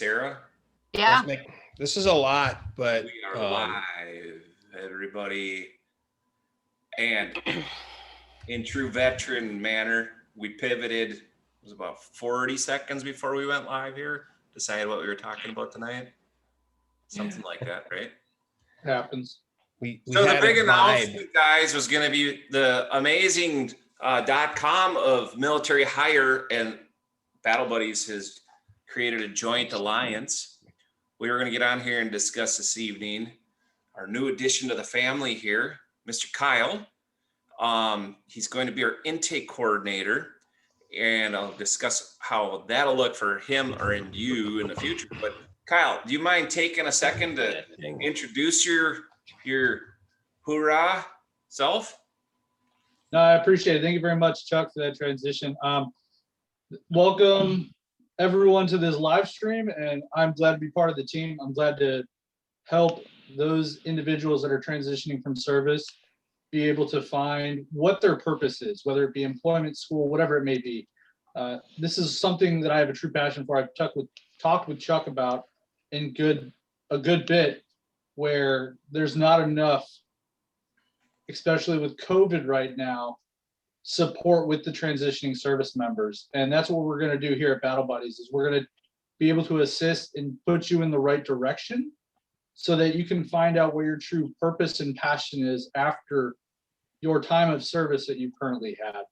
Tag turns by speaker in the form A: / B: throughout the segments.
A: Sarah?
B: Yeah.
C: This is a lot, but
A: We are live, everybody. And in true veteran manner, we pivoted. It was about 40 seconds before we went live here, decided what we were talking about tonight. Something like that, right?
D: Happens.
A: So the big announcement, guys, was going to be the amazing .com of military hire, and Battle Buddies has created a joint alliance. We were going to get on here and discuss this evening our new addition to the family here, Mr. Kyle. He's going to be our intake coordinator, and I'll discuss how that'll look for him or in you in the future. But Kyle, do you mind taking a second to introduce your hoorah self?
D: No, I appreciate it. Thank you very much, Chuck, for that transition. Welcome everyone to this live stream, and I'm glad to be part of the team. I'm glad to help those individuals that are transitioning from service be able to find what their purpose is, whether it be employment, school, whatever it may be. This is something that I have a true passion for. I've talked with Chuck about in a good bit, where there's not enough, especially with COVID right now, support with the transitioning service members. And that's what we're going to do here at Battle Buddies, is we're going to be able to assist and put you in the right direction so that you can find out where your true purpose and passion is after your time of service that you currently had.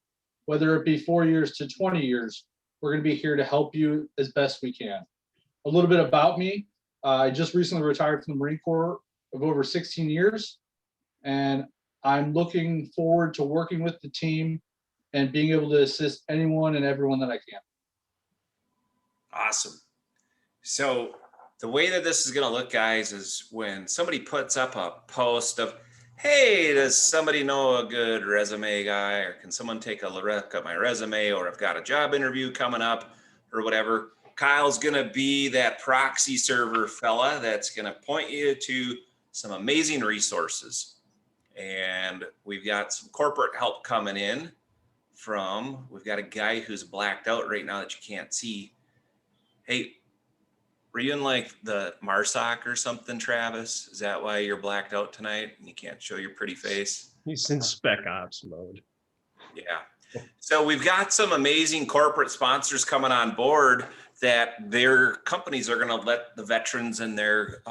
D: Whether it be 4 years to 20 years, we're going to be here to help you as best we can. A little bit about me. I just recently retired from the Marine Corps of over 16 years, and I'm looking forward to working with the team and being able to assist anyone and everyone that I can.
A: Awesome. So the way that this is going to look, guys, is when somebody puts up a post of, hey, does somebody know a good resume guy, or can someone take a look at my resume, or I've got a job interview coming up or whatever, Kyle's going to be that proxy server fella that's going to point you to some amazing resources. And we've got some corporate help coming in we've got a guy who's blacked out right now that you can't see. Hey, were you in like the MARSOC or something, Travis? Is that why you're blacked out tonight and you can't show your pretty face?
C: He's in spec ops mode.
A: Yeah. So we've got some amazing corporate sponsors coming on board that their companies are going to let the veterans and their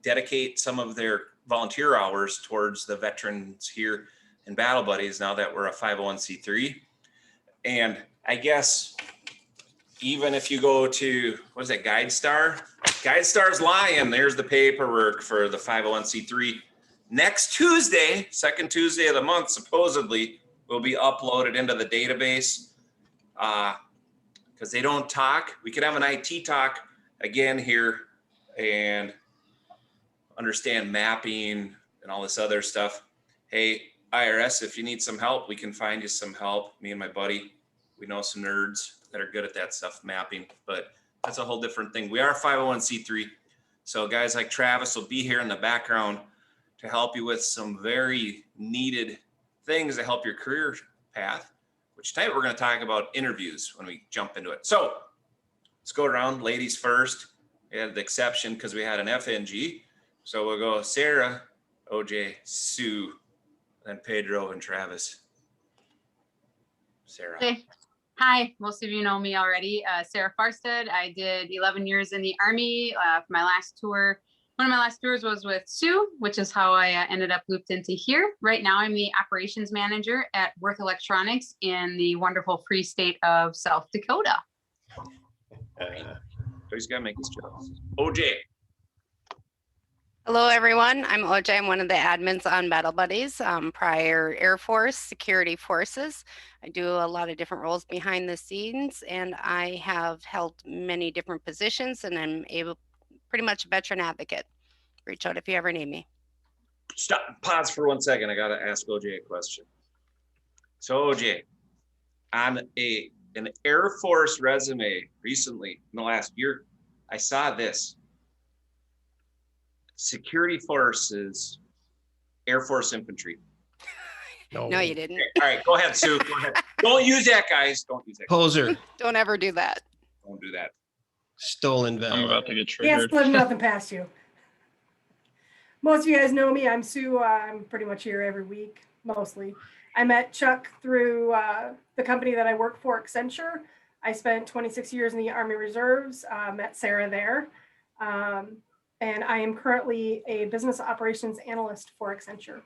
A: dedicate some of their volunteer hours towards the veterans here in Battle Buddies now that we're a 501c3. And I guess even if you go to, what is that, GuideStar's lying. There's the paperwork for the 501c3. Next Tuesday, second Tuesday of the month, supposedly will be uploaded into the database because they don't talk. We could have an IT talk again here and understand mapping and all this other stuff. Hey, IRS, if you need some help, we can find you some help. Me and my buddy, we know some nerds that are good at that stuff, mapping, but that's a whole different thing. We are 501c3. So guys like Travis will be here in the background to help you with some very needed things to help your career path, which tonight we're going to talk about interviews when we jump into it. So let's go around, ladies first. We had the exception because we had an FNG. So we'll go Sarah, OJ, Sue, then Pedro and Travis. Sarah.
B: Okay. Hi, most of you know me already. Sarah Farstead. I did 11 years in the Army. My last tour, one of my last tours was with Sue, which is how I ended up looped into here. Right now, I'm the operations manager at Worth Electronics in the wonderful free state of South Dakota.
A: He's got to make his jokes. OJ.
E: Hello, everyone. I'm OJ. I'm one of the admins on Battle Buddies, prior Air Force Security Forces. I do a lot of different roles behind the scenes, and I have held many different positions, and I'm pretty much a veteran advocate. Reach out if you ever need me.
A: Stop, pause for 1 second. I got to ask OJ a question. So OJ, on an Air Force resume recently in the last year, I saw this. Security Forces, Air Force Infantry.
E: No, you didn't.
A: Okay. All right, go ahead, Sue. Go ahead. Don't use that, guys. Don't use that.
C: Poser.
E: Don't ever do that.
A: Don't do that.
C: Stolen
F: I'm
C: valor.
F: about to get
G: Can't
F: triggered.
G: slip nothing past you. Most of you guys know me. I'm Sue. I'm pretty much here every week, mostly. I met Chuck through the company that I work for, Accenture. I spent 26 years in the Army Reserves, met Sarah there. And I am currently a business operations analyst for Accenture.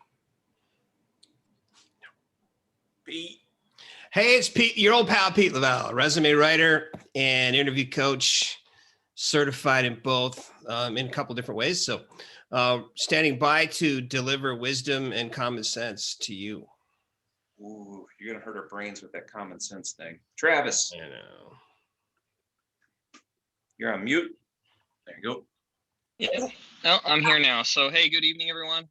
A: Pete.
C: Hey, it's Pete, your old pal, Pete Lavelle, resume writer and interview coach, certified in both in a couple different ways. So standing by to deliver wisdom and common sense to you.
A: Ooh, you're gonna hurt our brains with that common sense thing. Travis,
C: I know.
A: you're on mute. There you go.
F: Yeah. No, I'm here now. So hey, good evening, everyone.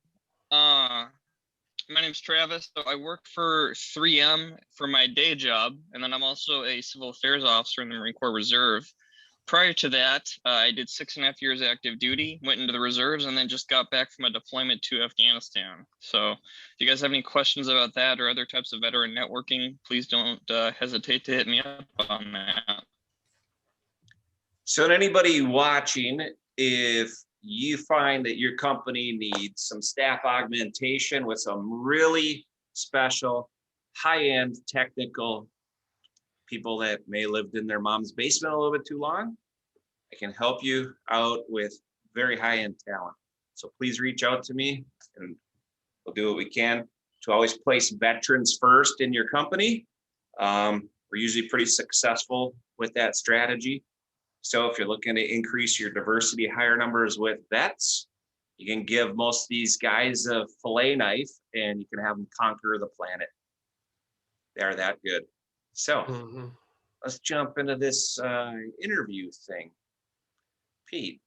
F: My name's Travis. So I work for 3M for my day job, and then I'm also a civil affairs officer in the Marine Corps Reserve. Prior to that, I did 6.5 years active duty, went into the reserves, and then just got back from a deployment to Afghanistan. So if you guys have any questions about that or other types of veteran networking, please don't hesitate to hit me up on that.
A: So to anybody watching, if you find that your company needs some staff augmentation with some really special, high-end technical people that may have lived in their mom's basement a little bit too long, I can help you out with very high-end talent. So please reach out to me and we'll do what we can to always place veterans first in your company. We're usually pretty successful with that strategy. So if you're looking to increase your diversity, higher numbers with vets, you can give most of these guys a fillet knife and you can have them conquer the planet. They're that good. So let's jump into this interview thing. Pete.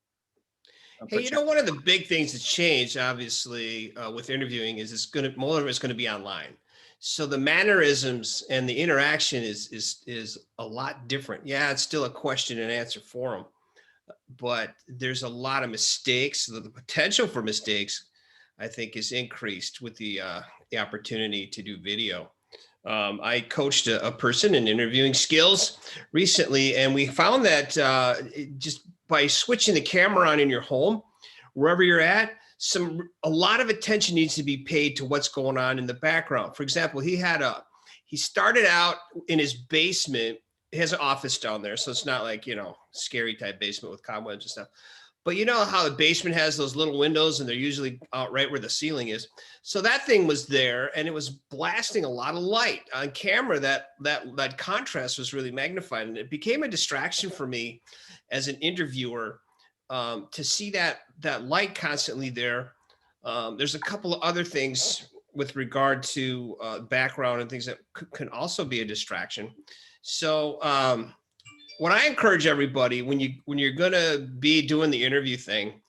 C: Hey, you know, one of the big things that's changed, obviously, with interviewing is more of it's going to be online. So the mannerisms and the interaction is a lot different. Yeah, it's still a question and answer forum, but there's a lot of mistakes. The potential for mistakes, I think, is increased with the opportunity to do video. I coached a person in interviewing skills recently, and we found that just by switching the camera on in your home, wherever you're at, a lot of attention needs to be paid to what's going on in the background. For example, he started out in his basement. He has an office down there, so it's not like, you know, scary type basement with cobwebs and stuff. But you know how the basement has those little windows and they're usually out right where the ceiling is. So that thing was there and it was blasting a lot of light on camera. That contrast was really magnified, and it became a distraction for me as an interviewer to see that light constantly there. There's a couple of other things with regard to background and things that can also be a distraction. So what I encourage everybody, when you're gonna be doing the interview thing,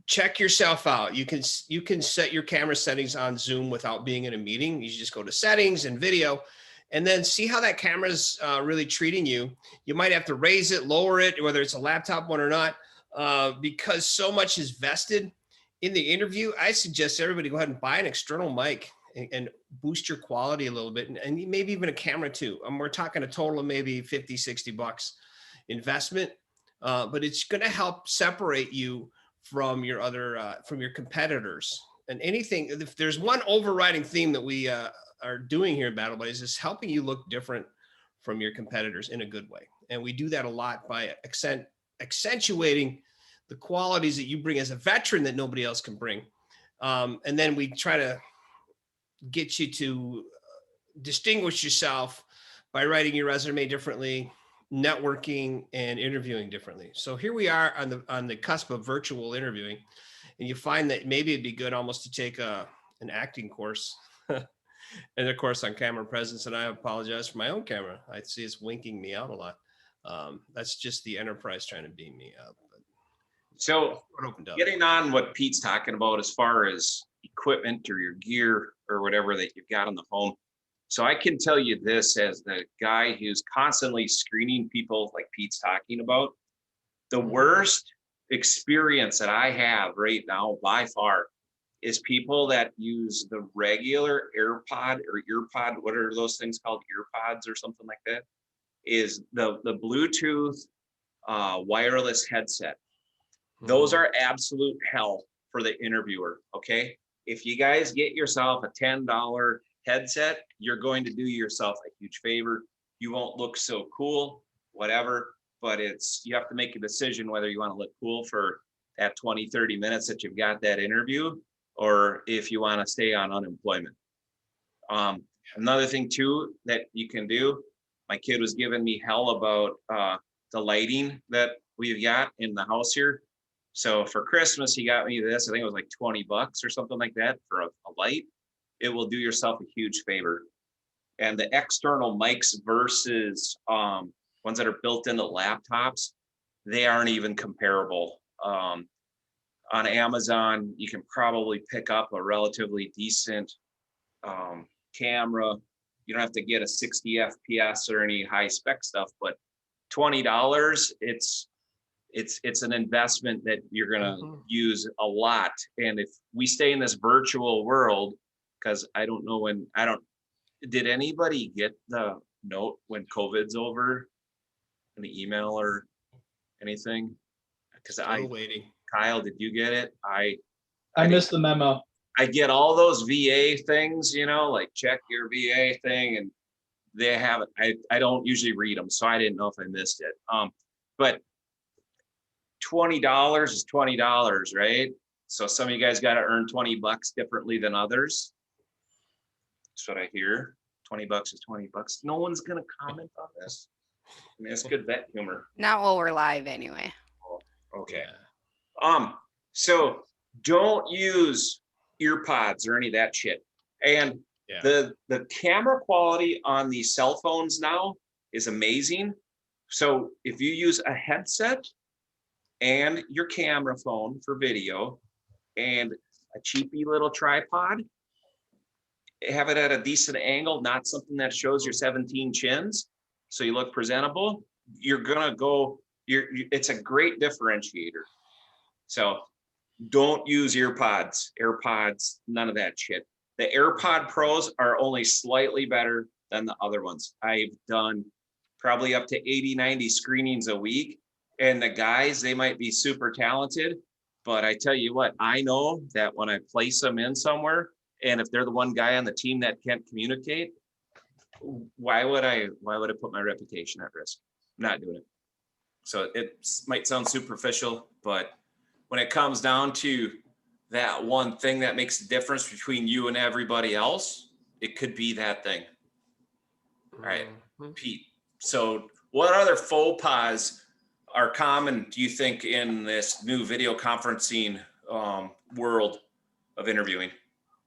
C: check yourself out. You can set your camera settings on Zoom without being in a meeting. You just go to settings and video, and then see how that camera's really treating you. You might have to raise it, lower it, whether it's a laptop one or not, because so much is vested in the interview. I suggest everybody go ahead and buy an external mic and boost your quality a little bit, and maybe even a camera too. We're talking a total of maybe $50-$60 investment, but it's going to help separate you from your other from your competitors. And anything, if there's one overriding theme that we are doing here at Battle Buddies, is helping you look different from your competitors in a good way. And we do that a lot by accentuating the qualities that you bring as a veteran that nobody else can bring. And then we try to get you to distinguish yourself by writing your resume differently, networking, and interviewing differently. So here we are on the cusp of virtual interviewing, and you find that maybe it'd be good almost to take an acting course and of course on camera presence. And I apologize for my own camera. I see it's winking me out a lot. That's just the enterprise trying to beam me up.
A: So getting on what Pete's talking about as far as equipment or your gear or whatever that you've got on the home. So I can tell you this as the guy who's constantly screening people like Pete's talking about. The worst experience that I have right now by far is people that use the regular AirPod or earpod, what are those things called, earpods or something like that, is the Bluetooth wireless headset. Those are absolute hell for the interviewer, okay? If you guys get yourself a $10 headset, you're going to do yourself a huge favor. You won't look so cool, whatever, but you have to make a decision whether you want to look cool for that 20, 30 minutes that you've got that interview, or if you want to stay on unemployment. Another thing too that you can do, my kid was giving me hell about the lighting that we've got in the house here. So for Christmas, he got me this, I think it was like 20 bucks or something like that for a light. It will do yourself a huge favor. And the external mics versus ones that are built into laptops, they aren't even comparable. On Amazon, you can probably pick up a relatively decent camera. You don't have to get a 60 FPS or any high spec stuff, but $20, it's an investment that you're gonna use a lot. And if we stay in this virtual world, because did anybody get the note when COVID's over in the email or anything? Because
C: Still waiting.
A: Kyle, did you get it?
D: I missed the memo.
A: I get all those VA things, like check your VA thing, and they have it. I don't usually read them, so I didn't know if I missed it. But $20 is $20, right? So some of you guys got to earn 20 bucks differently than others. That's what I hear. 20 bucks is 20 bucks. No one's gonna comment on this. I mean, it's good vet humor.
E: Not while we're live anyway.
A: Okay. So don't use ear pods or any of that shit. And the camera quality on these cell phones now is amazing. So if you use a headset and your camera phone for video and a cheapy little tripod, have it at a decent angle, not something that shows your 17 chins, so you look presentable, it's a great differentiator. So don't use AirPods, none of that shit. The AirPod Pros are only slightly better than the other ones. I've done probably up to 80, 90 screenings a week, and the guys, they might be super talented, but I tell you what, I know that when I place them in somewhere, and if they're the one guy on the team that can't communicate, why would I put my reputation at risk? I'm not doing it. So it might sound superficial, but when it comes down to that one thing that makes the difference between you and everybody else, it could be that thing. All right, Pete. So what other faux pas are common, do you think, in this new video conferencing world of interviewing?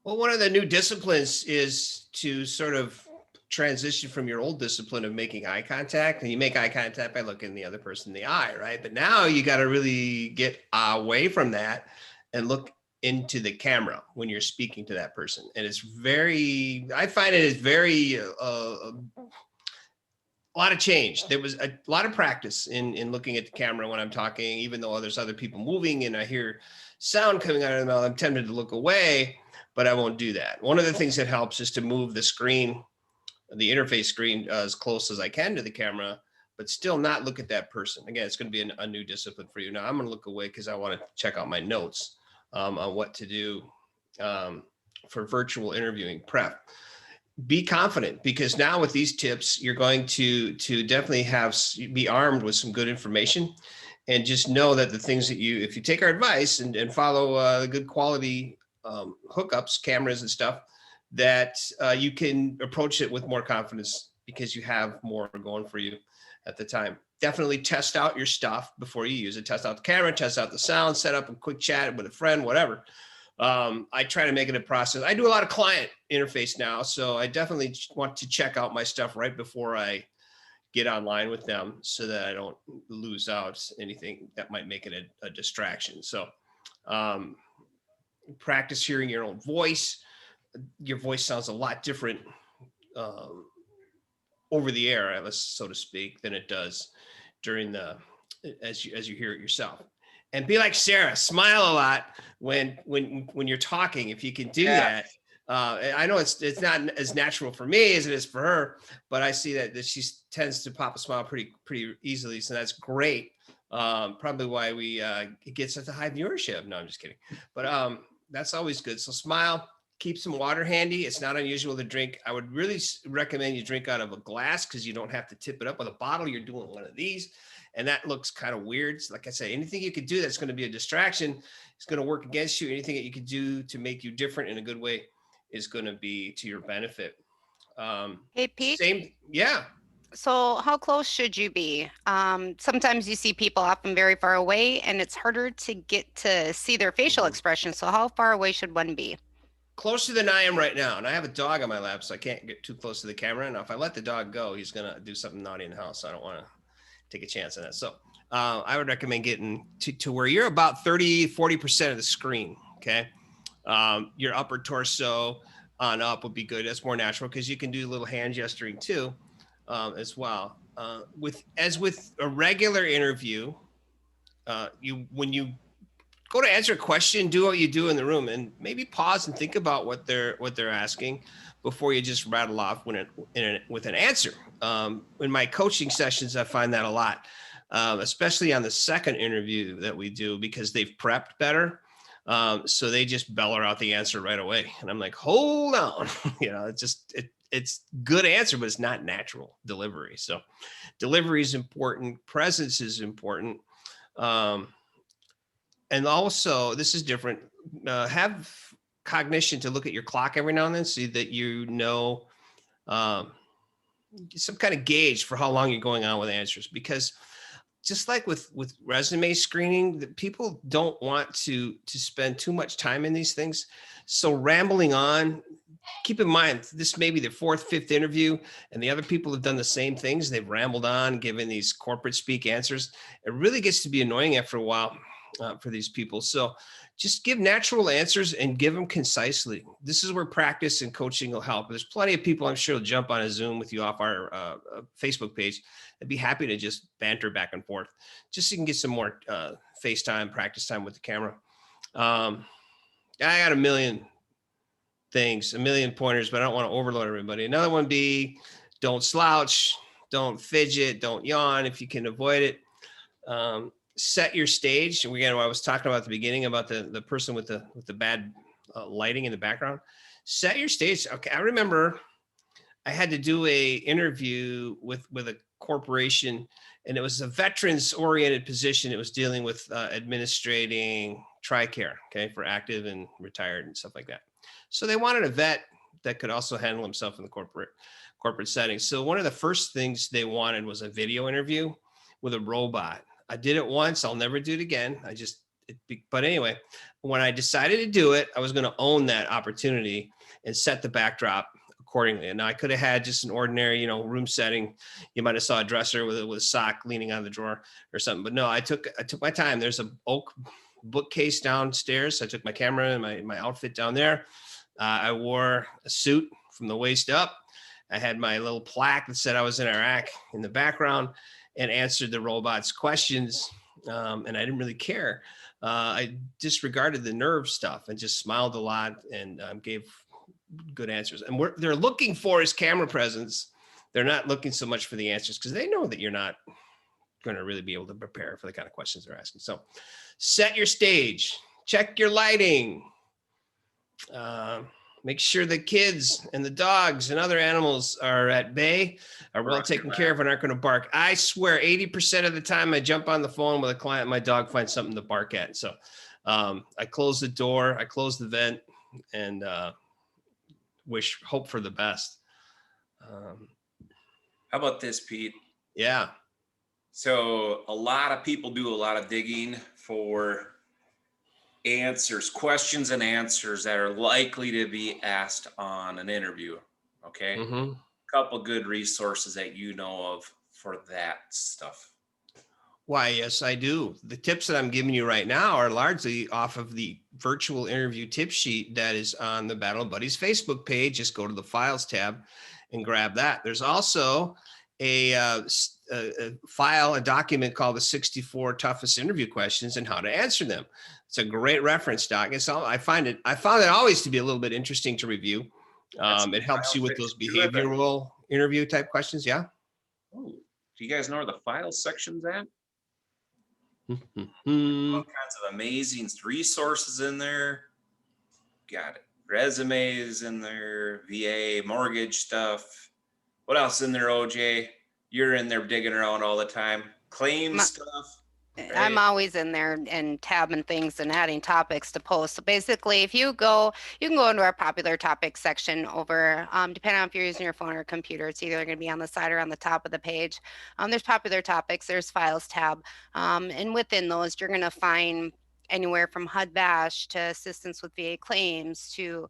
C: Well, one of the new disciplines is to sort of transition from your old discipline of making eye contact, and you make eye contact by looking the other person in the eye, right? But now you got to really get away from that and look into the camera when you're speaking to that person. And I find it is very, a lot of change. There was a lot of practice in looking at the camera when I'm talking, even though there's other people moving and I hear sound coming out of the mouth, I'm tempted to look away, but I won't do that. One of the things that helps is to move the screen, the interface screen, as close as I can to the camera, but still not look at that person. Again, it's going to be a new discipline for you. Now I'm going to look away because I want to check out my notes on what to do for virtual interviewing prep. Be confident, because now with these tips, you're going to definitely be armed with some good information, and just know that the things that if you take our advice and follow the good quality hookups, cameras and stuff, that you can approach it with more confidence because you have more going for you at the time. Definitely test out your stuff before you use it. Test out the camera, test out the sound, set up a quick chat with a friend, whatever. I try to make it a process. I do a lot of client interface now, so I definitely want to check out my stuff right before I get online with them so that I don't lose out anything that might make it a distraction. So practice hearing your own voice. Your voice sounds a lot different over the air, so to speak, than it does during as you hear it yourself. And be like Sarah, smile a lot when you're talking. If you can do that, I know it's not as natural for me as it is for her, but I see that she tends to pop a smile pretty easily. So that's great. Probably why we get such a high viewership. No, I'm just kidding. But that's always good. So smile, keep some water handy. It's not unusual to drink. I would really recommend you drink out of a glass because you don't have to tip it up with a bottle. You're doing one of these. And that looks kind of weird. So like I said, anything you could do that's going to be a distraction is going to work against you. Anything that you could do to make you different in a good way is going to be to your benefit.
E: Hey, Pete.
C: Yeah.
E: So how close should you be? Sometimes you see people often very far away and it's harder to get to see their facial expression. So how far away should one be?
C: Closer than I am right now. And I have a dog on my lap, so I can't get too close to the camera. Now, if I let the dog go, he's going to do something naughty in the house. So I don't want to take a chance on that. So I would recommend getting to where you're about 40% of the screen. Okay. Your upper torso on up would be good. That's more natural because you can do a little hand gesturing too, as well. With a regular interview, when you go to answer a question, do what you do in the room, and maybe pause and think about what they're asking before you just rattle off with an answer. In my coaching sessions, I find that a lot, especially on the second interview that we do because they've prepped better. So they just bellow out the answer right away. And I'm like, hold on, it's good answer, but it's not natural delivery. So delivery is important. Presence is important. And also this is different. Have cognition to look at your clock every now and then, so that some kind of gauge for how long you're going on with answers, because just like with resume screening, that people don't want to spend too much time in these things. So rambling on, keep in mind, this may be the fourth, fifth interview, and the other people have done the same things. They've rambled on, given these corporate speak answers. It really gets to be annoying after a while for these people. So just give natural answers and give them concisely. This is where practice and coaching will help. There's plenty of people I'm sure will jump on a Zoom with you off our Facebook page. I'd be happy to just banter back and forth, just so you can get some more FaceTime, practice time with the camera. I got a million things, a million pointers, but I don't want to overload everybody. Another one be, don't slouch, don't fidget, don't yawn if you can avoid it. Set your stage. And again, what I was talking about at the beginning about the person with the bad lighting in the background. Set your stage. Okay, I remember I had to do a interview with a corporation, and it was a veterans oriented position. It was dealing with administrating TRICARE, okay, for active and retired and stuff like that. So they wanted a vet that could also handle himself in the corporate setting. So one of the first things they wanted was a video interview with a robot. I did it once. I'll never do it again. But anyway, when I decided to do it, I was going to own that opportunity and set the backdrop accordingly. And I could have had just an ordinary, room setting. You might have saw a dresser with a sock leaning on the drawer or something. But no, I took my time. There's an oak bookcase downstairs. So I took my camera and my outfit down there. I wore a suit from the waist up. I had my little plaque that said I was in Iraq in the background, and answered the robot's questions. And I didn't really care. I disregarded the nerve stuff and just smiled a lot and gave good answers. And what they're looking for is camera presence. They're not looking so much for the answers because they know that you're not going to really be able to prepare for the kind of questions they're asking. So set your stage, check your lighting, make sure the kids and the dogs and other animals are at bay, are well taken care of, and aren't going to bark. I swear 80% of the time I jump on the phone with a client, my dog finds something to bark at. So I close the door, I close the vent, and hope for the best.
A: How about this, Pete?
C: Yeah.
A: So a lot of people do a lot of digging for questions and answers that are likely to be asked on an interview. Okay.
C: Mm-hmm.
A: Couple good resources that you know of for that stuff.
C: Why, yes, I do. The tips that I'm giving you right now are largely off of the virtual interview tip sheet that is on the Battle Buddies Facebook page. Just go to the files tab and grab that. There's also a file, a document called the 64 toughest interview questions and how to answer them. It's a great reference doc. I found it always to be a little bit interesting to review. It helps you with those behavioral interview type questions. Yeah.
A: Oh, do you guys know where the file section's at? All
C: Hmm.
A: kinds of amazing resources in there. Got it. Resumes in there, VA, mortgage stuff. What else in there, OJ? You're in there digging around all the time. Claim stuff.
E: I'm always in there and tabbing things and adding topics to post. So basically, if you can go into our popular topics section over, depending on if you're using your phone or computer, it's either going to be on the side or on the top of the page. There's popular topics, there's files tab. And within those, you're going to find anywhere from HUD bash to assistance with VA claims to,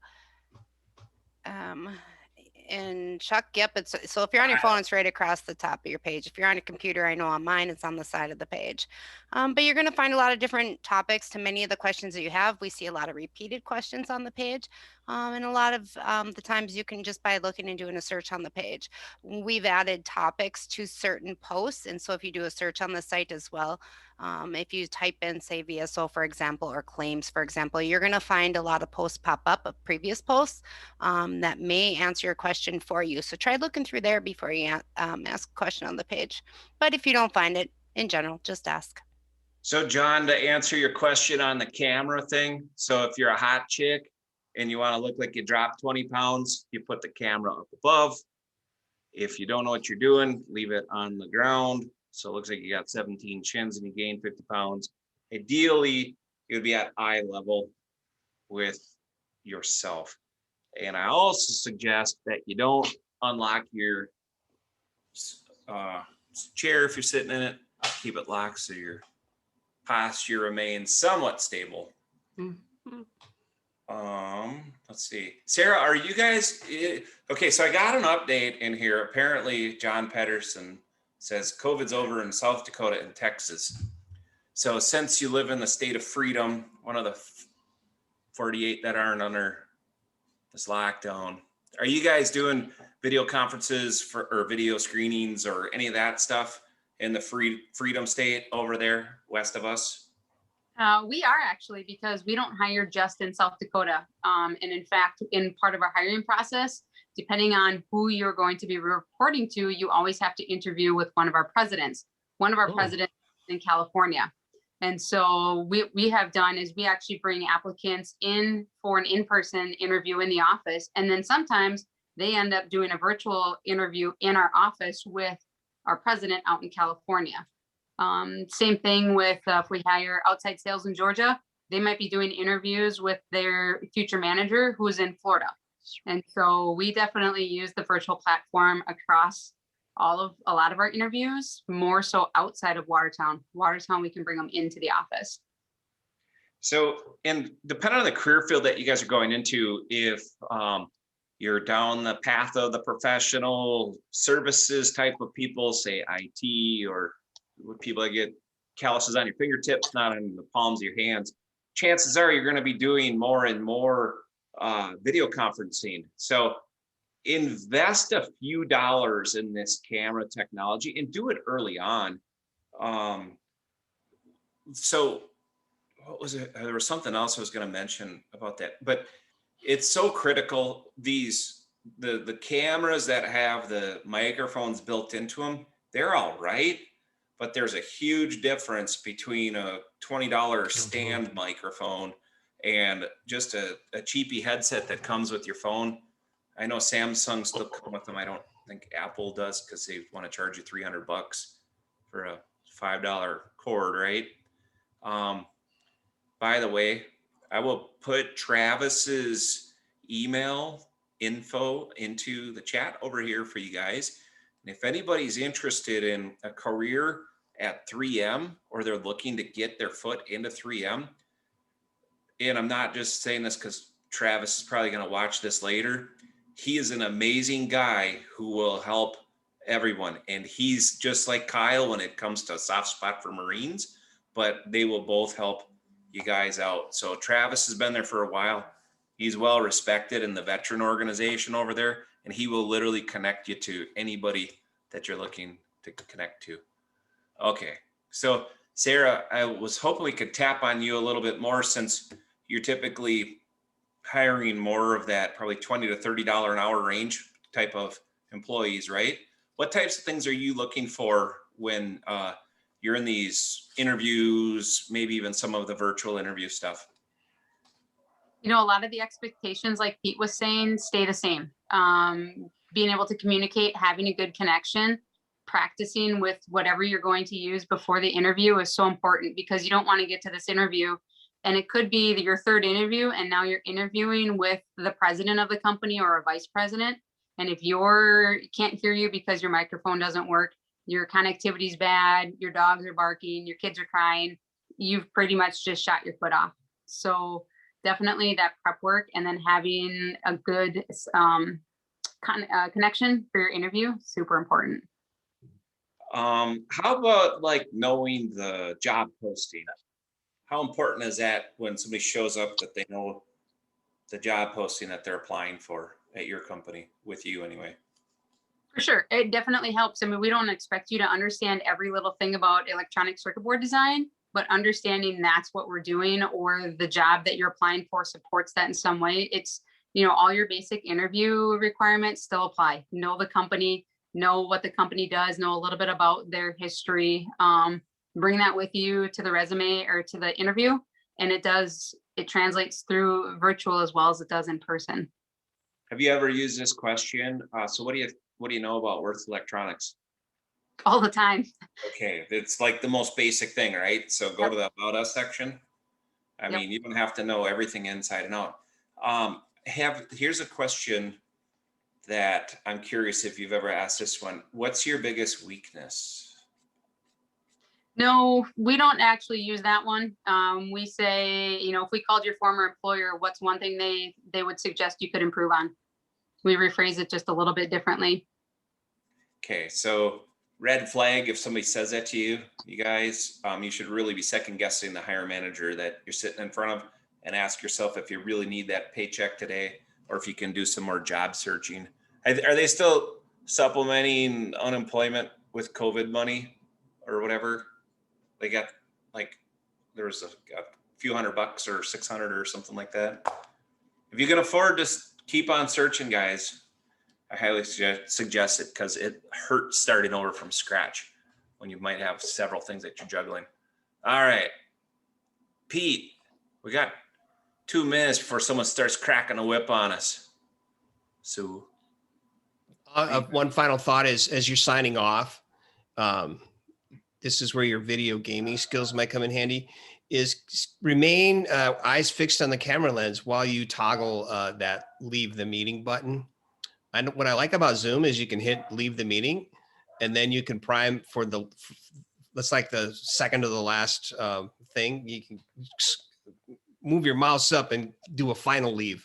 E: and Chuck, yep, so if you're on your phone, it's right across the top of your page. If you're on a computer, I know on mine, it's on the side of the page. But you're going to find a lot of different topics to many of the questions that you have. We see a lot of repeated questions on the page. And a lot of the times you can just by looking and doing a search on the page. We've added topics to certain posts. And so if you do a search on the site as well, if you type in, say, VSO, for example, or claims, for example, you're going to find a lot of posts pop up of previous posts that may answer your question for you. So try looking through there before you ask a question on the page. But if you don't find it, in general, just ask.
A: So John, to answer your question on the camera thing, so if you're a hot chick and you want to look like you dropped 20 pounds, you put the camera up above. If you don't know what you're doing, leave it on the ground. So it looks like you got 17 chins and you gained 50 pounds. Ideally, it would be at eye level with yourself. And I also suggest that you don't unlock your chair if you're sitting in it. Keep it locked so your posture remains somewhat stable.
E: Mm-hmm.
A: Let's see. Sarah, are you guys okay? So I got an update in here. Apparently, John Pedersen says COVID's over in South Dakota and Texas. So since you live in the state of freedom, one of the 48 that aren't under this lockdown, are you guys doing video conferences or video screenings or any of that stuff in the freedom state over there west of us?
B: We are actually, because we don't hire just in South Dakota. And in fact, in part of our hiring process, depending on who you're going to be reporting to, you always have to interview with one of our presidents. One of our presidents in California. And so we have done is we actually bring applicants in for an in-person interview in the office. And then sometimes they end up doing a virtual interview in our office with our president out in California. Same thing with if we hire outside sales in Georgia, they might be doing interviews with their future manager who's in Florida. And so we definitely use the virtual platform across a lot of our interviews, more so outside of Watertown. Watertown, we can bring them into the office.
A: So, and depending on the career field that you guys are going into, if you're down the path of the professional services type of people, say IT or people that get calluses on your fingertips, not on the palms of your hands, chances are you're going to be doing more and more video conferencing. So invest a few dollars in this camera technology and do it early on. So what was it? There was something else I was going to mention about that, but it's so critical. The cameras that have the microphones built into them, they're all right. But there's a huge difference between a $20 stand microphone and just a cheapy headset that comes with your phone. I know Samsung still come with them. I don't think Apple does because they want to charge you $300 for a $5 cord, right? By the way, I will put Travis's email info into the chat over here for you guys. And if anybody's interested in a career at 3M or they're looking to get their foot into 3M, and I'm not just saying this because Travis is probably going to watch this later, he is an amazing guy who will help everyone. And he's just like Kyle when it comes to a soft spot for Marines, but they will both help you guys out. So Travis has been there for a while. He's well respected in the veteran organization over there, and he will literally connect you to anybody that you're looking to connect to. Okay, so Sarah, I was hoping we could tap on you a little bit more since you're typically hiring more of that probably $20 to $30 an hour range type of employees, right? What types of things are you looking for when you're in these interviews, maybe even some of the virtual interview stuff?
B: You know, a lot of the expectations, like Pete was saying, stay the same. Being able to communicate, having a good connection, practicing with whatever you're going to use before the interview is so important, because you don't want to get to this interview and it could be your third interview and now you're interviewing with the president of the company or a vice president. And if can't hear you because your microphone doesn't work, your connectivity is bad, your dogs are barking, your kids are crying, you've pretty much just shot your foot off. So definitely that prep work, and then having a good connection for your interview, super important.
A: How about like knowing the job posting? How important is that when somebody shows up that they know the job posting that they're applying for at your company, with you anyway?
B: For sure, it definitely helps. I mean, we don't expect you to understand every little thing about electronic circuit board design, but understanding that's what we're doing, or the job that you're applying for supports that in some way. It's, you know, all your basic interview requirements still apply. Know the company, know what the company does, know a little bit about their history. Bring that with you to the resume or to the interview. And it translates through virtual as well as it does in person.
A: Have you ever used this question? So what do you know about Worth Electronics?
B: All the time.
A: Okay, it's like the most basic thing, right? So go to the About Us section. I mean, you don't have to know everything inside and out. Here's a question that I'm curious if you've ever asked this one. What's your biggest weakness?
B: No, we don't actually use that one. We say, you know, if we called your former employer, what's one thing they would suggest you could improve on? We rephrase it just a little bit differently.
A: Okay, so red flag if somebody says that to you, you guys, you should really be second guessing the hire manager that you're sitting in front of, and ask yourself if you really need that paycheck today, or if you can do some more job searching. Are they still supplementing unemployment with COVID money or whatever? They got, like, there was a few $100 or 600 or something like that. If you can afford to keep on searching, guys, I highly suggest it, because it hurts starting over from scratch when you might have several things that you're juggling. All right, Pete, we got 2 minutes before someone starts cracking a whip on us. So
C: One final thought is, as you're signing off, this is where your video gaming skills might come in handy, is remain eyes fixed on the camera lens while you toggle that leave the meeting button. And what I like about Zoom is you can hit leave the meeting, and then you can prime for that's like the second to the last thing. You can move your mouse up and do a final leave.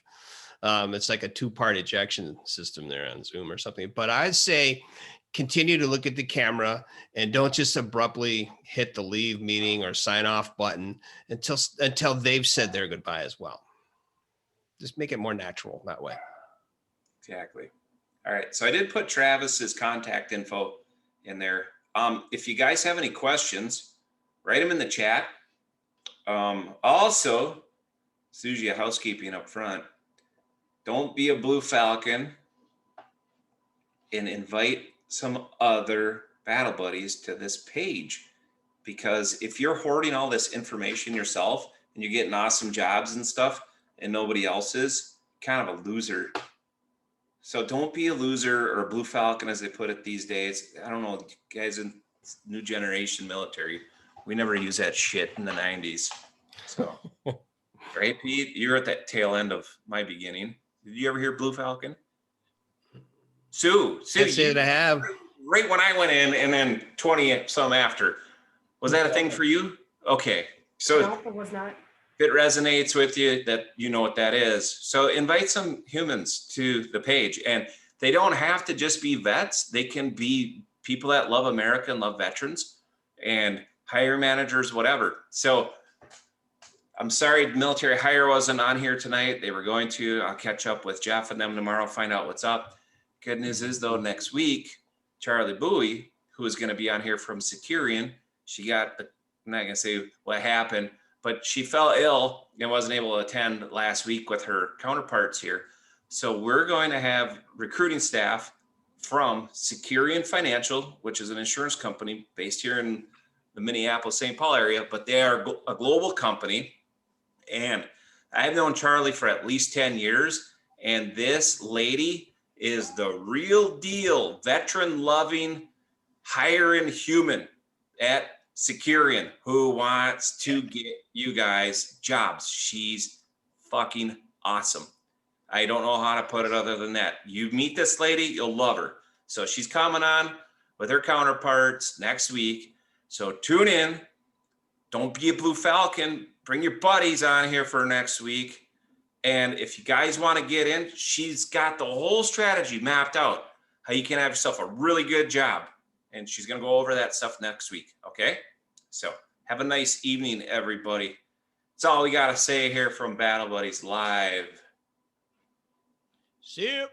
C: It's like a 2-part ejection system there on Zoom or something. But I'd say continue to look at the camera and don't just abruptly hit the leave meeting or sign off button until they've said their goodbye as well. Just make it more natural that way.
A: Exactly. All right. So I did put Travis's contact info in there. If you guys have any questions, write them in the chat. Also, Suji, housekeeping up front, don't be a blue falcon and invite some other battle buddies to this page, because if you're hoarding all this information yourself and you're getting awesome jobs and stuff and nobody else is, kind of a loser. So don't be a loser or a blue falcon, as they put it these days. I don't know, guys in new generation military, we never use that shit in the 90s. So, right, Pete, you're at that tail end of my beginning. Did you ever hear blue falcon? Sue,
C: Can't say that I have.
A: Right when I went in, and then 20 some after. Was that a thing for you? Okay, so
G: No, it was not.
A: if it resonates with you, that you know what that is. So invite some humans to the page, and they don't have to just be vets. They can be people that love America and love veterans and hire managers, whatever. So I'm sorry military hire wasn't on here tonight. They were going to. I'll catch up with Jeff and them tomorrow, find out what's up. Good news is, though, next week, Charlie Bowie, who is going to be on here from Securian. She got, I'm not going to say what happened, but she fell ill and wasn't able to attend last week with her counterparts here. So we're going to have recruiting staff from Securian Financial, which is an insurance company based here in the Minneapolis, St. Paul area, but they are a global company. And I've known Charlie for at least 10 years. And this lady is the real deal, veteran loving, hiring human at Securian who wants to get you guys jobs. She's fucking awesome. I don't know how to put it other than that. You meet this lady, you'll love her. So she's coming on with her counterparts next week. So tune in. Don't be a Blue Falcon. Bring your buddies on here for next week. And if you guys want to get in, she's got the whole strategy mapped out, how you can have yourself a really good job. And she's going to go over that stuff next week. Okay? So have a nice evening, everybody. That's all we got to say here from Battle Buddies Live.
C: See you.